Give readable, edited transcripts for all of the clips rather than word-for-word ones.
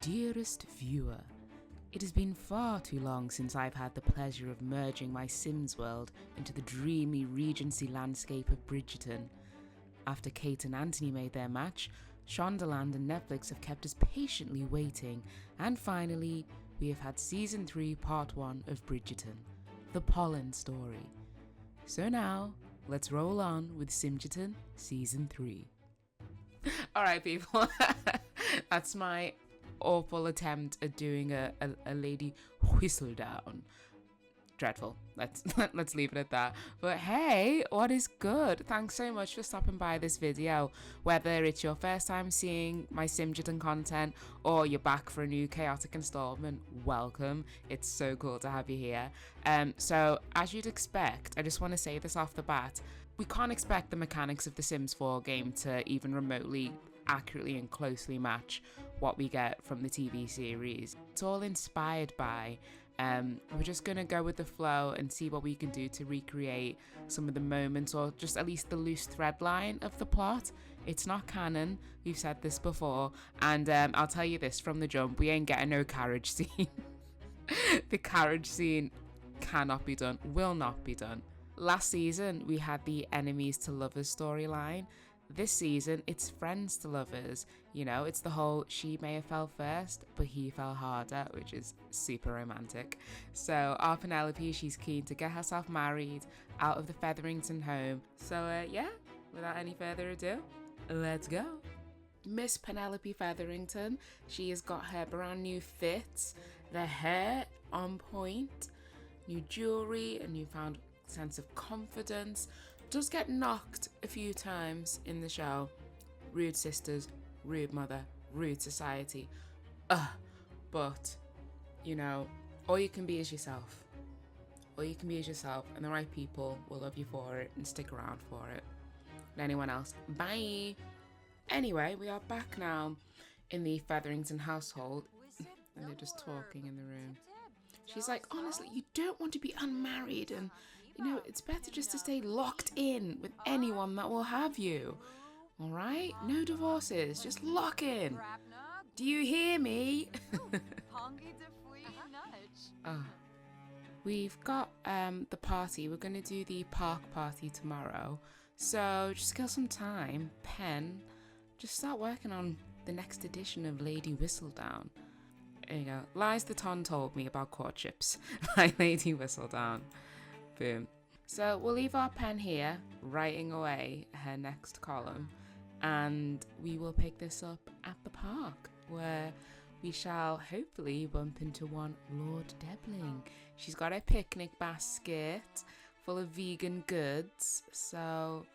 Dearest viewer, it has been far too long since I've had the pleasure of merging my Sims world into the dreamy Regency landscape of Bridgerton. After Kate and Anthony made their match, Shondaland and Netflix have kept us patiently waiting, and finally, we have had Season 3 Part 1 of Bridgerton, the Pollen story. So now, let's roll on with Simgerton Season 3. Alright people, that's my awful attempt at doing a lady whistle down. Dreadful. Let's leave it at that. But hey, what is good? Thanks so much for stopping by this video. Whether it's your first time seeing my Simgerton content or you're back for a new chaotic installment, welcome. It's so cool to have you here. So as you'd expect, I just want to say this off the bat, we can't expect the mechanics of the Sims 4 game to even remotely accurately and closely match what we get from the TV series. It's all inspired by we're just gonna go with the flow and see what we can do to recreate some of the moments, or just at least the loose thread line of the plot. It's not canon, we've said this before, and I'll tell you this from the jump, we ain't getting no carriage scene. The carriage scene cannot be done, will not be done. Last season we had the enemies to lovers storyline. This season, it's friends to lovers. You know, it's the whole she may have fell first, but he fell harder, which is super romantic. So our Penelope, she's keen to get herself married out of the Featherington home. So yeah, without any further ado, let's go. Miss Penelope Featherington, she has got her brand new fits, the hair on point, new jewellery, a newfound sense of confidence. Does get knocked a few times in the show. Rude sisters, rude mother, rude society. But, you know, all you can be is yourself. All you can be is yourself, and the right people will love you for it and stick around for it. And anyone else, bye! Anyway, we are back now in the Featherington household, and they're just talking in the room. She's like, honestly, you don't want to be unmarried, and you know, it's better just to stay locked in with anyone that will have you. Alright? No divorces, just lock in. Do you hear me? We've got the party. We're going to do the park party tomorrow. So just kill some time. Pen. Just start working on the next edition of Lady Whistledown. There you go. Lies the Ton told me about courtships by Lady Whistledown. Boom. So we'll leave our pen here, writing away her next column, and we will pick this up at the park, where we shall hopefully bump into one Lord Debling. She's got a picnic basket full of vegan goods, so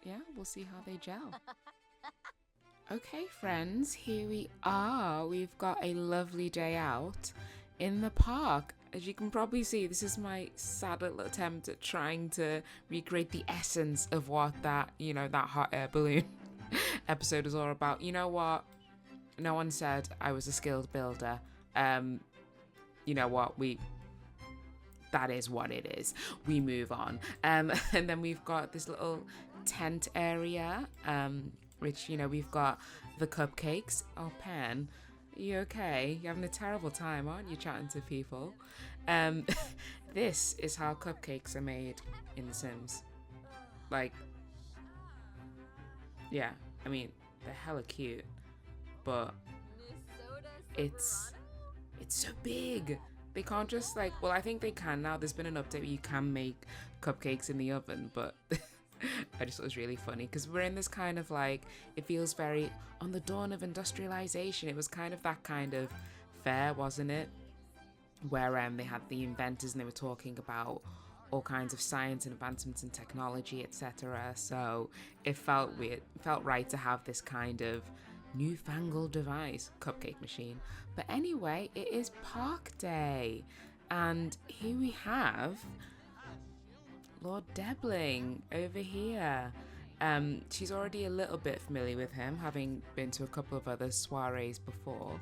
yeah, we'll see how they gel. Okay friends, here we are. We've got a lovely day out in the park. As you can probably see, this is my sad little attempt at trying to recreate the essence of what that, you know, that hot air balloon episode is all about. You know what? No one said I was a skilled builder. You know what? That is what it is. We move on. And then we've got this little tent area, which, you know, we've got the cupcakes. Oh, Pen. You okay? You're having a terrible time, aren't you, chatting to people? This is how cupcakes are made in The Sims. Like, yeah, I mean, they're hella cute, but it's so big. They can't just like, well, I think they can now. There's been an update where you can make cupcakes in the oven, but I just thought it was really funny because we're in this kind of like, it feels very on the dawn of industrialization. It was kind of that kind of fair, wasn't it? Where they had the inventors and they were talking about all kinds of science and advancements in technology, etc. So it felt weird, it felt right to have this kind of newfangled device, cupcake machine. But anyway, it is park day, and here we have Lord Debling over here. She's already a little bit familiar with him, having been to a couple of other soirees before.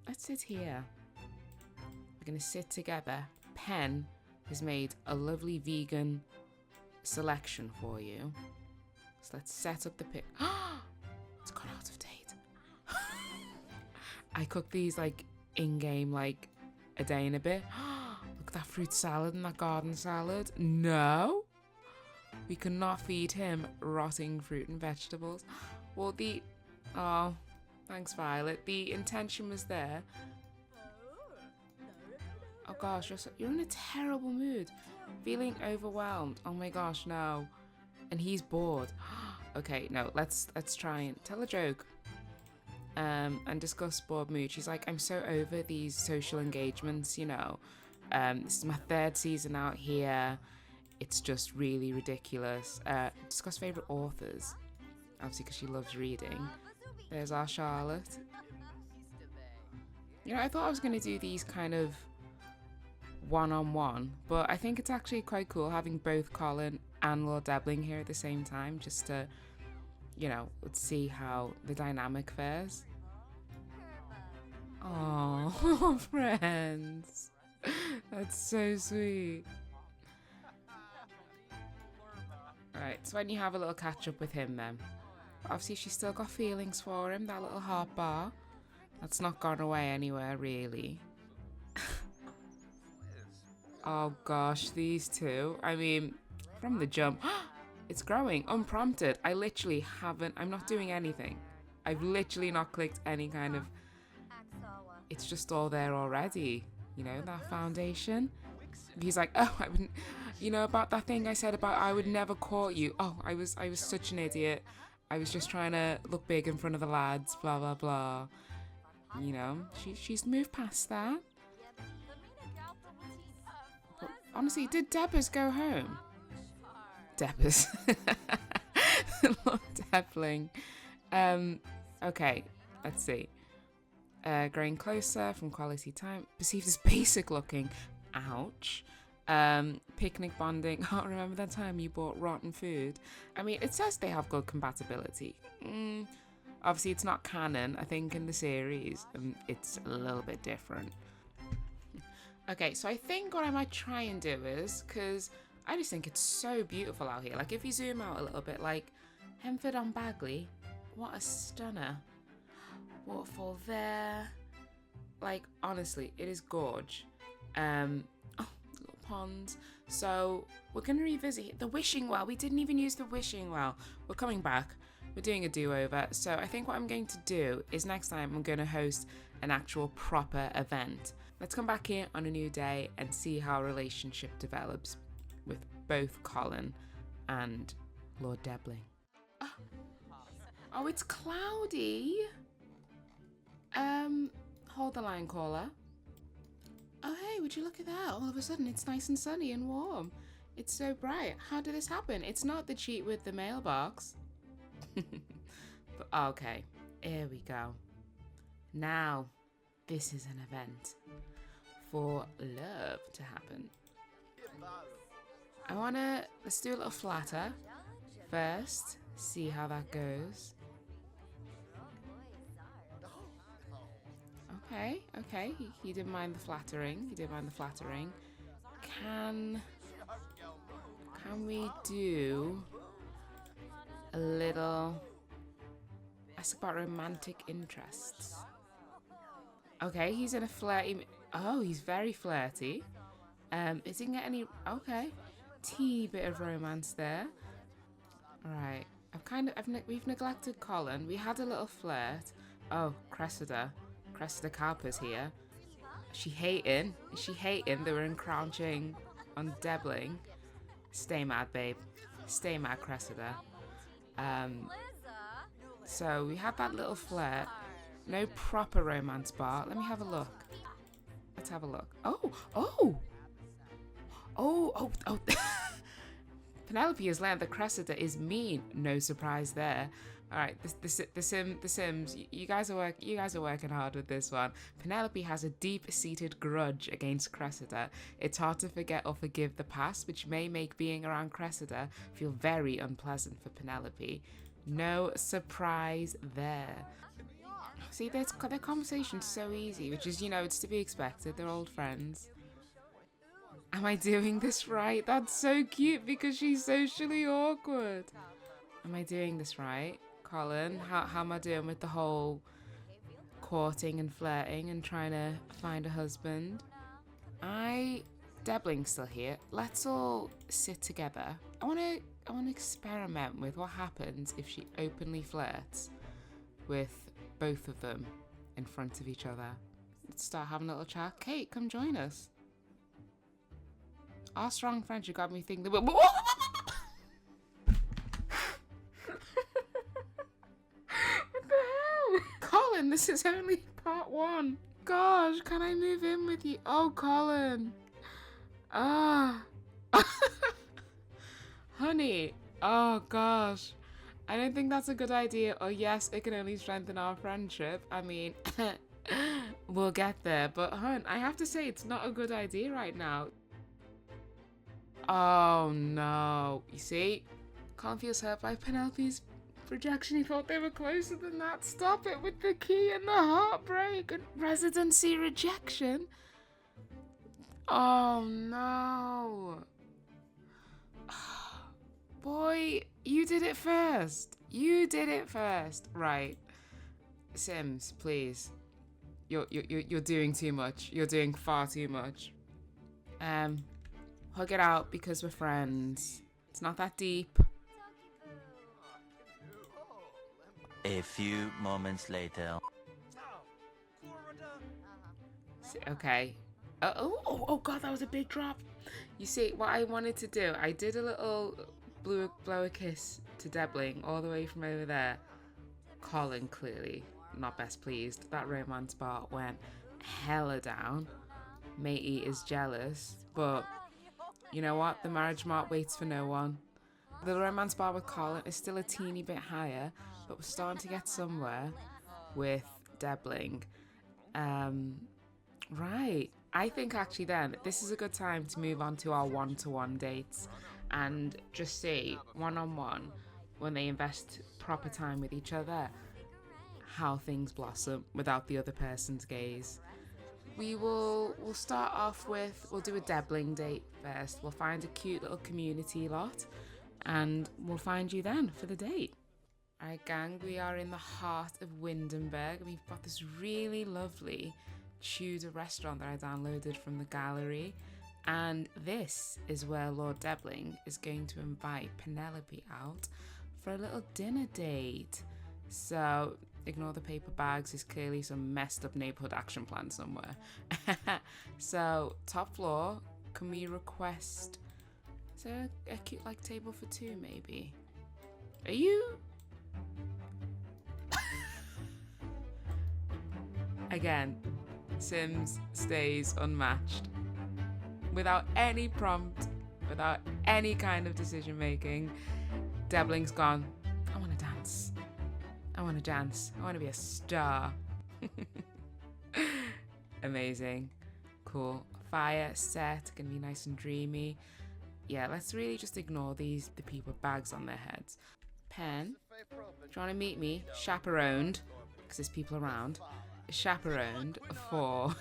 Let's sit here. We're gonna sit together. Pen has made a lovely vegan selection for you. So let's set up the pic. It's gone out of date. I cook these like in-game like a day and a bit. Look at that fruit salad and that garden salad. No, we cannot feed him rotting fruit and vegetables. Well, oh, thanks, Violet. The intention was there. Oh gosh, you're in a terrible mood. Feeling overwhelmed. Oh my gosh, no. And he's bored. Okay, no, let's try and tell a joke. And discuss bored mood. She's like, I'm so over these social engagements, you know. This is my 3rd season out here. It's just really ridiculous. Discuss favourite authors. Obviously, because she loves reading. There's our Charlotte. You know, I thought I was going to do these kind of one-on-one, but I think it's actually quite cool having both Colin and Lord Debling here at the same time, just to, you know, let's see how the dynamic fares. Oh, friends. That's so sweet. Alright, so when you have a little catch up with him then. Obviously she's still got feelings for him, that little heart bar. That's not gone away anywhere, really. Oh gosh, these two. I mean, from the jump. It's growing, unprompted. I'm not doing anything. I've literally not clicked any kind of... It's just all there already. You know, that foundation. He's like, oh, I wouldn't... You know, about that thing I said about I would never court you. Oh, I was such an idiot. I was just trying to look big in front of the lads, blah, blah, blah. You know, she's moved past that. But honestly, did Debbers go home? Debbers. Lord Debling. Okay, let's see. Growing closer from quality time. Perceived as basic looking. Ouch. Picnic bonding. Oh, remember that time you bought rotten food? I mean, it says they have good compatibility. Obviously, it's not canon. I think in the series, it's a little bit different. Okay, so I think what I might try and do is, because I just think it's so beautiful out here. Like, if you zoom out a little bit, like, Hemford on Bagley, what a stunner. Waterfall there. Like, honestly, it is gorge. Little ponds. So, we're going to revisit the wishing well. We didn't even use the wishing well. We're coming back. We're doing a do-over. So, I think what I'm going to do is next time I'm going to host an actual proper event. Let's come back here on a new day and see how a relationship develops with both Colin and Lord Debling. Oh, it's cloudy. Hold the line, caller. Oh, hey, would you look at that? All of a sudden, it's nice and sunny and warm. It's so bright. How did this happen? It's not the cheat with the mailbox. But okay, here we go. Now, this is an event for love to happen. Let's do a little flatter first, see how that goes. Okay, he didn't mind the flattering. Can we do a little... Ask about romantic interests. Okay, he's in a flirty... Oh, he's very flirty. Is he gonna get any... Okay. Teeny bit of romance there. Alright. We've neglected Colin. We had a little flirt. Oh, Cressida. Cressida Carper's here. Is she hating? They were encroaching on Debling. Stay mad, babe. Stay mad, Cressida. So we had that little flirt. No proper romance bar. Let me have a look. Let's have a look. Oh. Penelope has learned that Cressida is mean. No surprise there. All right, the Sims. You guys are working hard with this one. Penelope has a deep-seated grudge against Cressida. It's hard to forget or forgive the past, which may make being around Cressida feel very unpleasant for Penelope. No surprise there. See, their conversation's so easy, which is, it's to be expected. They're old friends. Am I doing this right? That's so cute because she's socially awkward. Am I doing this right? Colin, how am I doing with the whole courting and flirting and trying to find a husband. Debling's still here. Let's all sit together. I want to experiment with what happens if she openly flirts with both of them in front of each other. Let's start having a little chat. Kate, come join us. Our strong friendship got me thinking. What the hell? Colin, this is only part 1. Gosh, can I move in with you? Oh, Colin. Honey. Oh, gosh. I don't think that's a good idea. Oh, yes, it can only strengthen our friendship. I mean, we'll get there. But, hon, I have to say, it's not a good idea right now. Oh, no. You see? Colin feels hurt by Penelope's rejection. He thought they were closer than that. Stop it with the key and the heartbreak and residency rejection. Oh, no. Boy, you did it first. You did it first. Right. Sims, please. You're doing too much. You're doing far too much. Hug it out because we're friends. It's not that deep. A few moments later. Okay. Oh God, that was a big drop. You see, what I wanted to do, I did a little blow a kiss to Debling all the way from over there. Colin clearly not best pleased. That romance bar went hella down. Matey is jealous, but you know what? The marriage mark waits for no one. The romance bar with Colin is still a teeny bit higher, but we're starting to get somewhere with Debling. Right. I think actually then, this is a good time to move on to our one-to-one dates and just see, one-on-one, when they invest proper time with each other, how things blossom without the other person's gaze. We'll start off with, we'll do a Debling date first. We'll find a cute little community lot and we'll find you then for the date. Alright gang, we are in the heart of Windenburg and we've got this really lovely Tudor restaurant that I downloaded from the gallery, and this is where Lord Debling is going to invite Penelope out for a little dinner date. So ignore the paper bags, there's clearly some messed up neighborhood action plan somewhere. So top floor, can we request, is there a cute like table for 2 maybe? Are you? Again, Sims stays unmatched. Without any prompt, without any kind of decision making, Debling's gone, I want to dance. I want to dance. I want to be a star. Amazing. Cool. Fire set, gonna be nice and dreamy. Yeah, let's really just ignore the people with bags on their heads. Pen, do you want to meet me? Chaperoned, because there's people around. Chaperoned for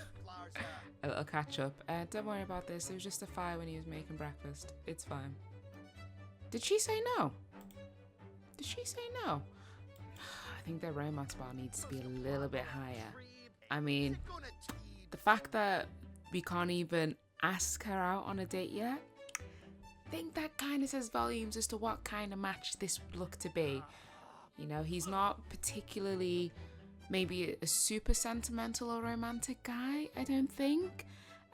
a little catch up. Don't worry about this. There was just a fire when he was making breakfast. It's fine. Did she say no? Did she say no? I think their romance bar needs to be a little bit higher. I mean, the fact that we can't even ask her out on a date yet, I think that kind of says volumes as to what kind of match this would look to be. You know, he's not particularly maybe a super sentimental or romantic guy, I don't think.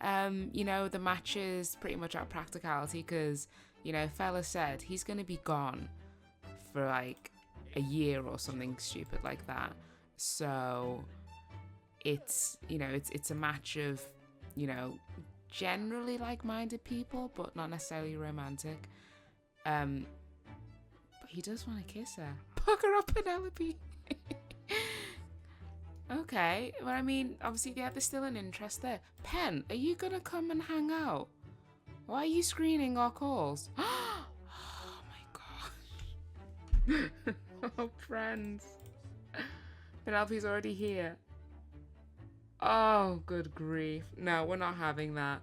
You know, the match is pretty much out of practicality because, you know, fella said he's going to be gone for like a year or something stupid like that. So it's, you know, it's a match of, you know, generally like-minded people, but not necessarily romantic. But he does want to kiss her. Pucker up, Penelope. Okay, well, I mean, obviously, yeah, there's still an interest there. Pen, are you gonna come and hang out? Why are you screening our calls? Oh my gosh. Oh, friends. Penelope's already here. Oh, good grief. No, we're not having that.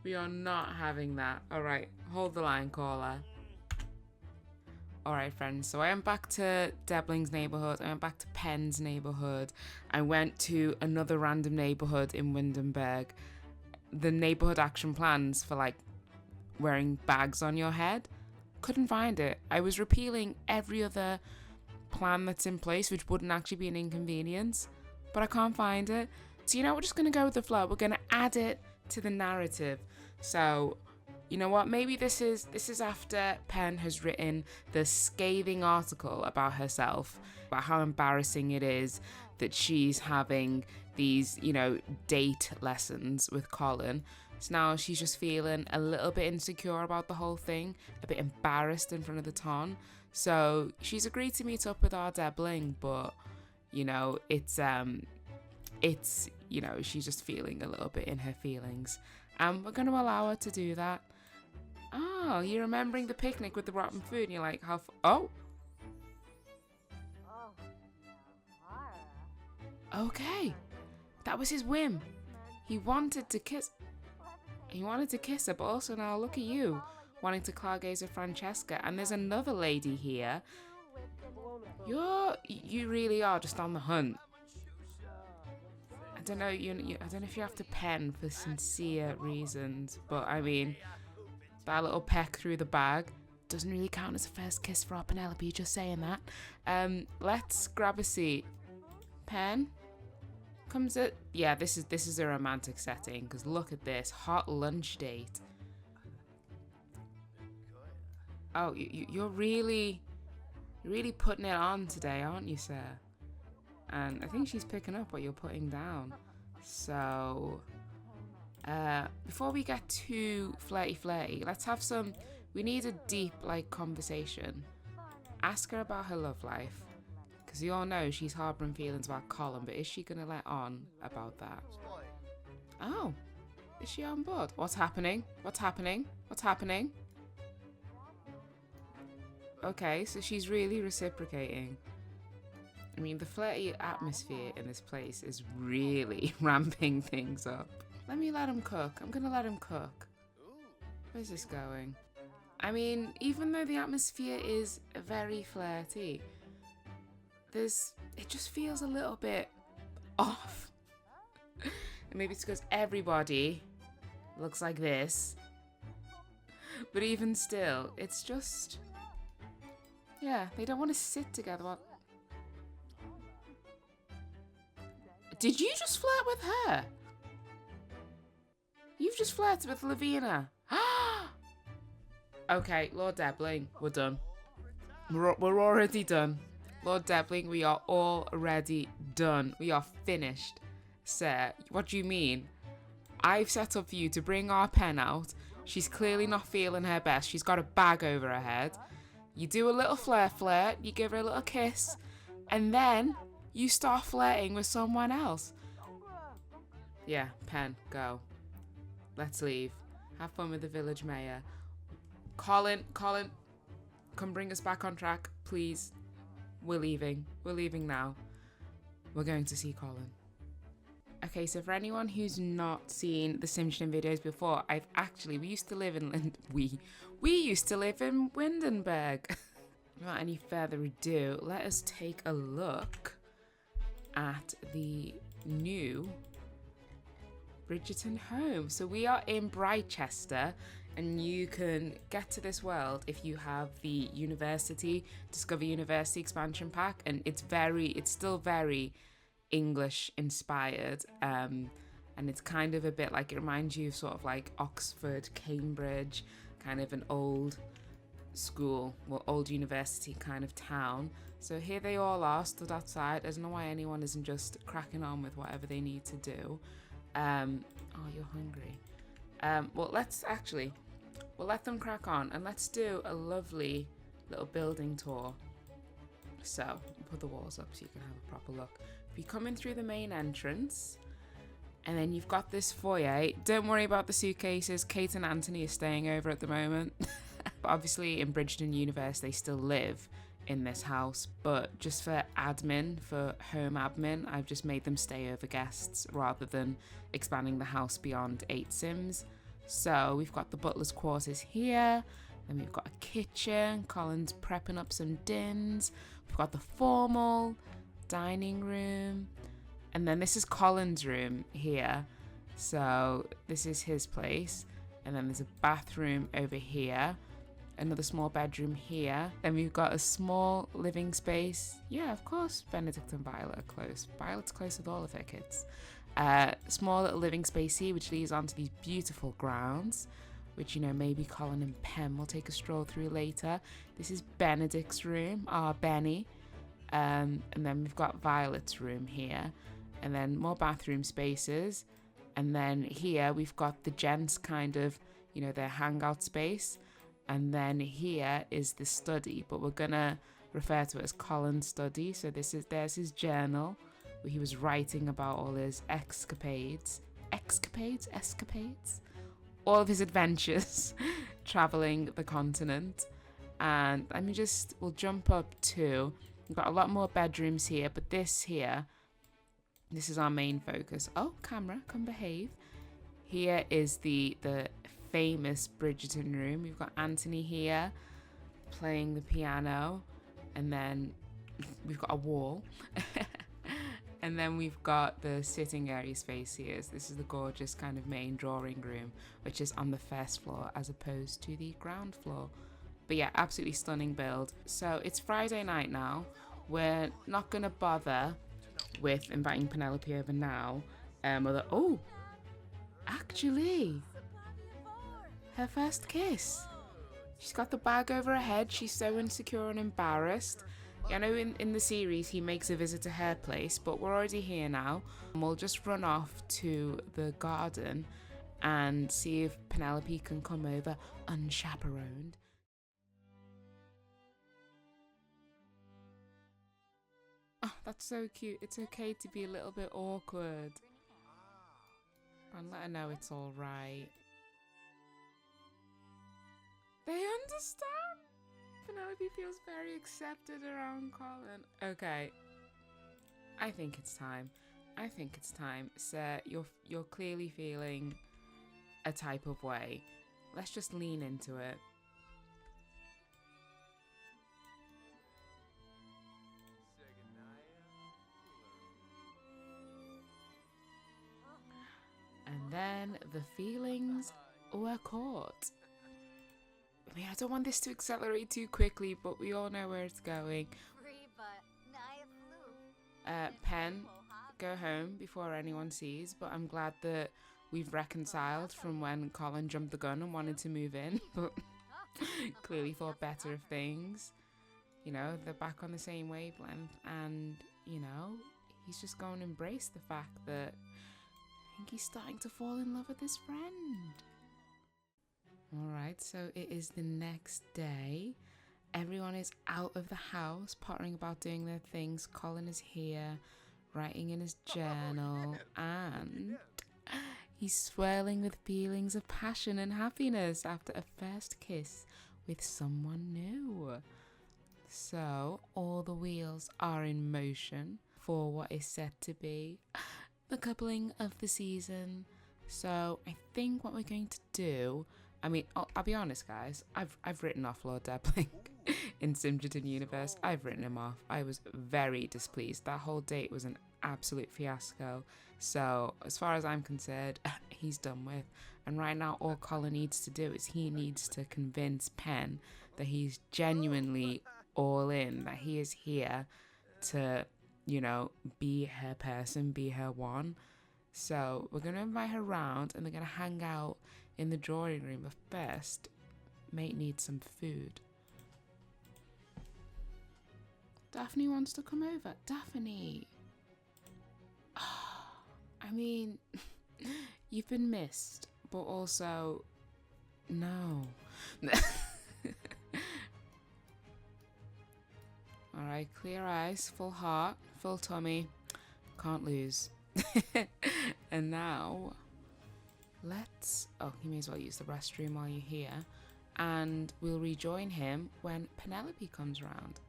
We are not having that. All right, hold the line, caller. Alright friends, so I went back to Debling's neighbourhood, I went back to Penn's neighbourhood, I went to another random neighbourhood in Windenburg. The neighbourhood action plans for like wearing bags on your head, couldn't find it. I was repealing every other plan that's in place, which wouldn't actually be an inconvenience, but I can't find it. So you know, we're just going to go with the flow. We're going to add it to the narrative. So you know what, maybe this is after Penn has written the scathing article about herself, about how embarrassing it is that she's having these, you know, date lessons with Colin. So now she's just feeling a little bit insecure about the whole thing, a bit embarrassed in front of the ton. So she's agreed to meet up with our Debling, but you know, it's you know, she's just feeling a little bit in her feelings, and we're going to allow her to do that. Oh, you're remembering the picnic with the rotten food, and you're like, how oh, okay, that was his whim. He wanted to kiss her, but also now look at you wanting to clargaze with Francesca, and there's another lady here. You really are just on the hunt. I don't know. I don't know if you have to pen for sincere reasons, but I mean, that little peck through the bag doesn't really count as a first kiss for our Penelope. Just saying that. Let's grab a seat. Pen, comes it? Yeah, this is a romantic setting, because look at this hot lunch date. Oh, you're really putting it on today, aren't you, sir? And I think she's picking up what you're putting down. So, before we get too flirty, let's have some. We need a deep, like, conversation. Ask her about her love life, because you all know she's harbouring feelings about Colin, but is she gonna let on about that? Oh, is she on board? What's happening? What's happening? What's happening? Okay, so she's really reciprocating. I mean, the flirty atmosphere in this place is really ramping things up. Let him cook. I'm gonna let him cook. Where's this going? I mean, even though the atmosphere is very flirty, it just feels a little bit off. And maybe it's because everybody looks like this. But even still, it's just, yeah, they don't want to sit together. Well, did you just flirt with her? You've just flirted with Lavina. Okay, Lord Debling, we're done. We're already done. Lord Debling, we are already done. We are finished. Sir, what do you mean? I've set up for you to bring our Pen out. She's clearly not feeling her best. She's got a bag over her head. You do a little flirt, you give her a little kiss, and then you start flirting with someone else. Yeah, Pen, go. Let's leave. Have fun with the village mayor. Colin, come bring us back on track, please. We're leaving. We're leaving now. We're going to see Colin. Okay, so for anyone who's not seen the Simgerton videos before, we used to live in we used to live in Windenburg. Without any further ado, let us take a look at the new Bridgerton home. So we are in Bridechester, and you can get to this world if you have the Discover University expansion pack, and it's still very English inspired, and it's kind of a bit like, it reminds you of sort of like Oxford, Cambridge, kind of an old school, old university kind of town. So here they all are stood outside. I don't know why anyone isn't just cracking on with whatever they need to do. Oh, you're hungry. Well, we'll let them crack on, and let's do a lovely little building tour. So, put the walls up so you can have a proper look. If you come in through the main entrance, and then you've got this foyer. Don't worry about the suitcases. Kate and Anthony are staying over at the moment. But obviously in Bridgerton Universe, they still live in this house. But just for home admin, I've just made them stay over guests rather than expanding the house beyond 8 Sims. So we've got the butler's quarters here. Then we've got a kitchen. Colin's prepping up some dins. We've got the formal dining room. And then this is Colin's room here. So this is his place. And then there's a bathroom over here. Another small bedroom here. Then we've got a small living space. Yeah, of course, Benedict and Violet are close. Violet's close with all of her kids. Small little living space here, which leads onto these beautiful grounds, which, you know, maybe Colin and Pen will take a stroll through later. This is Benedict's room, our Benny. And then we've got Violet's room here. And then more bathroom spaces. And then here we've got the gents kind of, you know, their hangout space. And then here is the study, but we're gonna refer to it as Colin's study. So there's his journal where he was writing about all his escapades, all of his adventures traveling the continent. And we'll jump up to, we've got a lot more bedrooms here, but this is our main focus. Oh, camera, come behave. Here is the famous Bridgerton room. We've got Anthony here playing the piano, and then we've got a wall. And then we've got the sitting area space here. So this is the gorgeous kind of main drawing room, which is on the first floor as opposed to the ground floor. But yeah, absolutely stunning build. So it's Friday night now. We're not gonna bother with inviting Penelope over now. Actually, her first kiss. She's got the bag over her head. She's so insecure and embarrassed. I know in the series he makes a visit to her place, but we're already here now. And we'll just run off to the garden and see if Penelope can come over unchaperoned. Oh, that's so cute. It's okay to be a little bit awkward. And let her know it's all right. They understand. Penelope feels very accepted around Colin. Okay. I think it's time. Sir, you're clearly feeling a type of way. Let's just lean into it. And then the feelings were caught. I mean, I don't want this to accelerate too quickly, but we all know where it's going. Pen, go home before anyone sees, but I'm glad that we've reconciled from when Colin jumped the gun and wanted to move in, but clearly thought better of things. You know, they're back on the same wavelength, and, you know, he's just going to embrace the fact that I think he's starting to fall in love with his friend. Alright, so it is the next day. Everyone is out of the house, pottering about doing their things. Colin is here, writing in his journal, and he's swirling with feelings of passion and happiness after a first kiss with someone new. So, all the wheels are in motion for what is set to be the coupling of the season. So, I think what we're going to do, I mean, I'll be honest, guys. I've written off Lord Debling in Simgerton universe. I've written him off. I was very displeased. That whole date was an absolute fiasco. So as far as I'm concerned, he's done with. And right now, all Colin needs to do is he needs to convince Pen that he's genuinely all in, that he is here to, you know, be her person, be her one. So we're going to invite her round and they're going to hang out in the drawing room. But first, mate needs some food. Daphne wants to come over. Daphne! I mean, you've been missed, but also, no. Alright, clear eyes, full heart, full tummy. Can't lose. And now, you may as well use the restroom while you're here. And we'll rejoin him when Penelope comes round.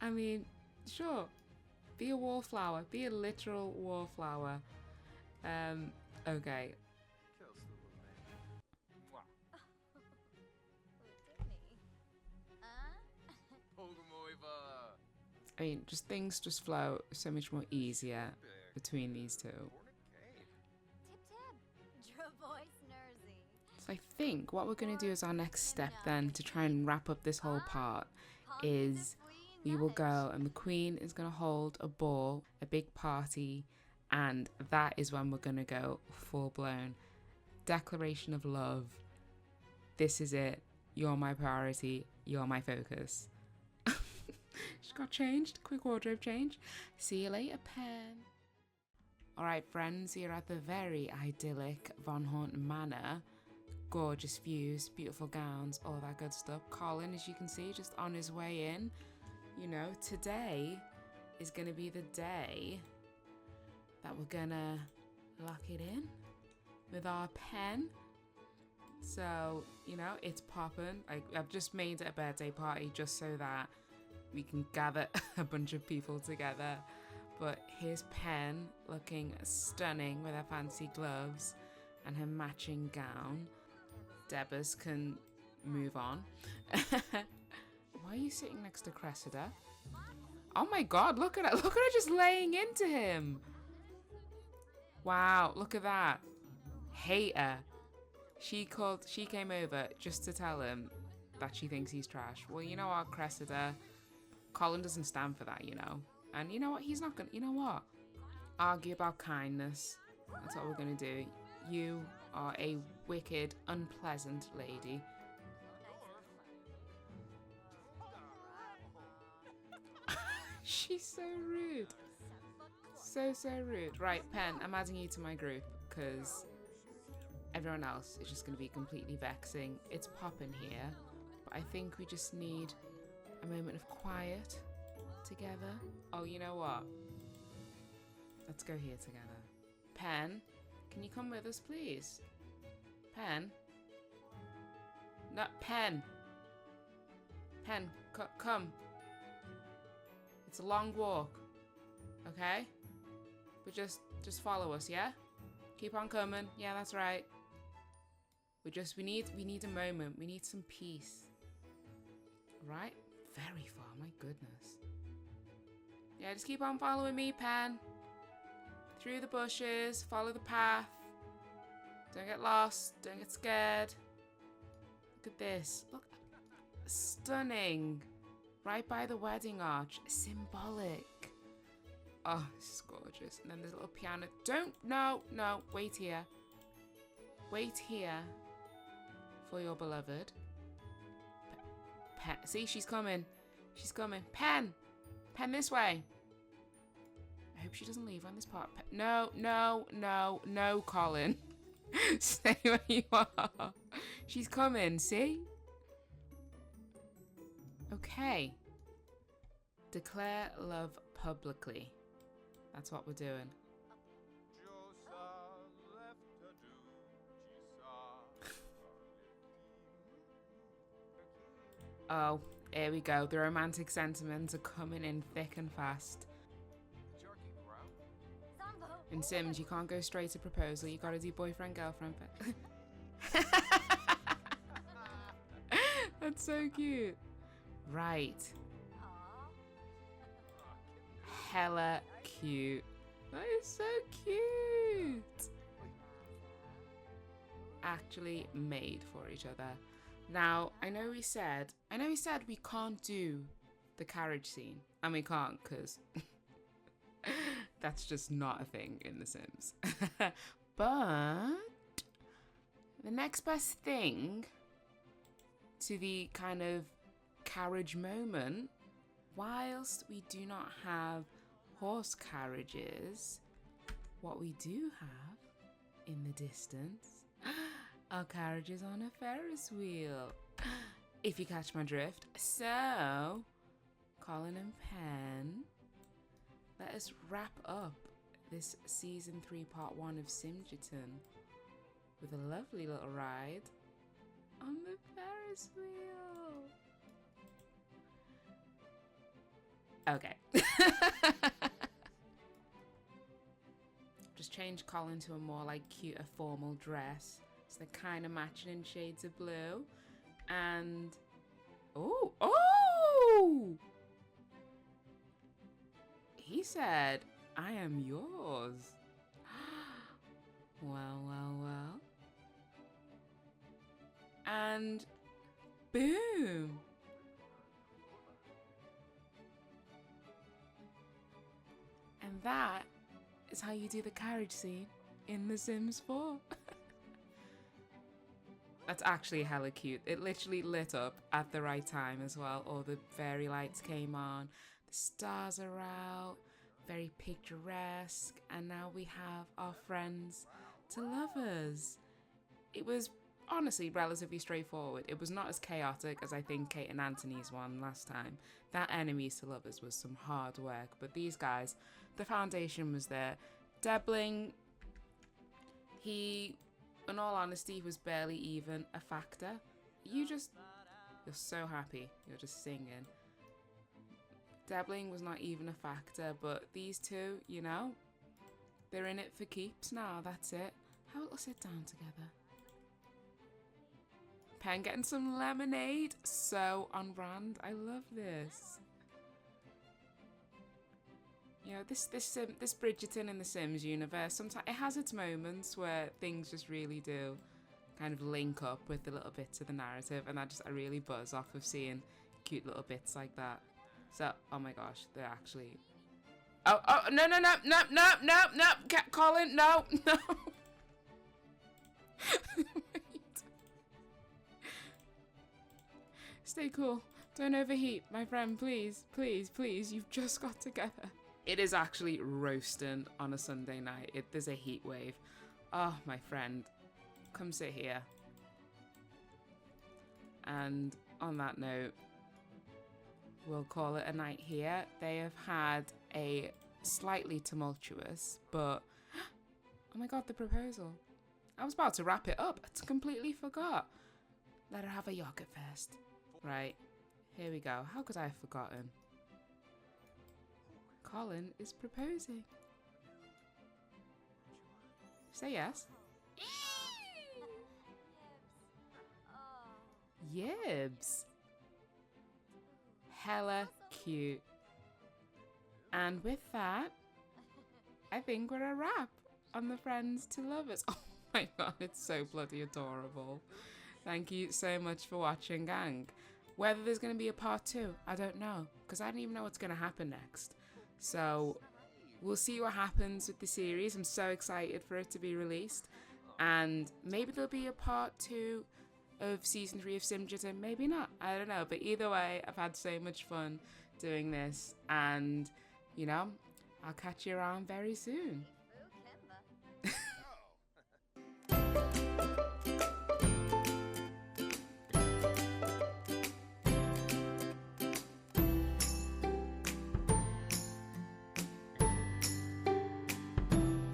I mean, sure. Be a wallflower. Be a literal wallflower. Okay. I mean, just things just flow so much more easier between these two. So I think what we're going to do as our next step then to try and wrap up this whole part is we will go and the Queen is going to hold a ball, a big party, and that is when we're going to go full-blown declaration of love. This is it. You're my priority. You're my focus. She got changed. Quick wardrobe change. See you later, Pen. Alright, friends, you're at the very idyllic Haunt Manor. Gorgeous views, beautiful gowns, all that good stuff. Colin, as you can see, just on his way in. You know, today is going to be the day that we're going to lock it in with our pen. So, you know, it's popping. I've just made it a birthday party just so that we can gather a bunch of people together. But here's Pen looking stunning with her fancy gloves and her matching gown. Debus can move on. Why are you sitting next to Cressida? Oh my god, look at her. Look at her just laying into him. Wow, look at that. Hater. She came over just to tell him that she thinks he's trash. Well, you know what, Cressida? Colin doesn't stand for that, you know. And you know what? He's not gonna, you know what? Argue about kindness. That's what we're gonna do. You are a wicked, unpleasant lady. She's so rude. So rude. Right, Pen, I'm adding you to my group because everyone else is just going to be completely vexing. It's popping here, but I think we just need a moment of quiet together. Oh, you know what? Let's go here together. Pen, can you come with us, please? Pen? No, Pen. Pen, come. It's a long walk, okay? But just follow us, yeah? Keep on coming. Yeah, that's right. We need a moment. We need some peace. Right? Very far, my goodness. Yeah, just keep on following me, Pen. Through the bushes, follow the path. Don't get lost, don't get scared. Look at this. Look. Stunning. Right by the wedding arch. Symbolic. Oh, this is gorgeous. And then there's a little piano. No, wait here. Wait here for your beloved. See, she's coming. She's coming. Pen, this way. I hope she doesn't leave on this part. No, Colin. Stay where you are. She's coming, see? Okay. Declare love publicly. That's what we're doing. Oh, here we go. The romantic sentiments are coming in thick and fast. In Sims, you can't go straight to proposal. You gotta do boyfriend, girlfriend. That's so cute. Right. Hella cute. That is so cute. Actually made for each other. Now, I know we said we can't do the carriage scene. And we can't because that's just not a thing in The Sims. But the next best thing to the kind of carriage moment, whilst we do not have horse carriages, what we do have in the distance are carriages on a Ferris wheel, if you catch my drift. So, Colin and Pen, let us wrap up this season 3 part 1 of Simgerton with a lovely little ride on the Ferris wheel. Okay. Just change Colin to a more like cuter formal dress. So they're kind of matching in shades of blue. And oh! he said, I am yours. Well, well, well. And boom. And that is how you do the carriage scene in The Sims 4. That's actually hella cute. It literally lit up at the right time as well. All the fairy lights came on. The stars are out. Very picturesque. And now we have our friends to lovers. It was honestly relatively straightforward. It was not as chaotic as I think Kate and Anthony's one last time. That enemies to lovers was some hard work. But these guys, the foundation was there. Debling, he, in all honesty, was barely even a factor. You're so happy. You're just singing. Debling was not even a factor, but these two, you know, they're in it for keeps now. That's it. How we'll sit down together. Pen getting some lemonade. So on brand. I love this. You know, this Bridgerton in the Sims universe, sometimes it has its moments where things just really do kind of link up with the little bits of the narrative, and I really buzz off of seeing cute little bits like that. So, oh my gosh, they're actually... Oh, no, Colin, no. Wait. Stay cool. Don't overheat, my friend, please, please, please. You've just got together. It is actually roasting on a Sunday night. There's a heat wave. Oh, my friend, come sit here. And on that note, we'll call it a night here. They have had a slightly tumultuous, but oh my god, the proposal. I was about to wrap it up. I completely forgot. Let her have a yogurt first. Right, here we go. How could I have forgotten? Colin is proposing. Say yes. Yibs. Hella cute. And with that, I think we're a wrap on the Friends to Lovers. Oh my god, it's so bloody adorable. Thank you so much for watching, gang. Whether there's going to be a part 2, I don't know, because I don't even know what's going to happen next. So we'll see what happens with the series. I'm so excited for it to be released. And maybe there'll be a part 2 of season 3 of Simgerton. Maybe not. I don't know. But either way, I've had so much fun doing this. And, you know, I'll catch you around very soon.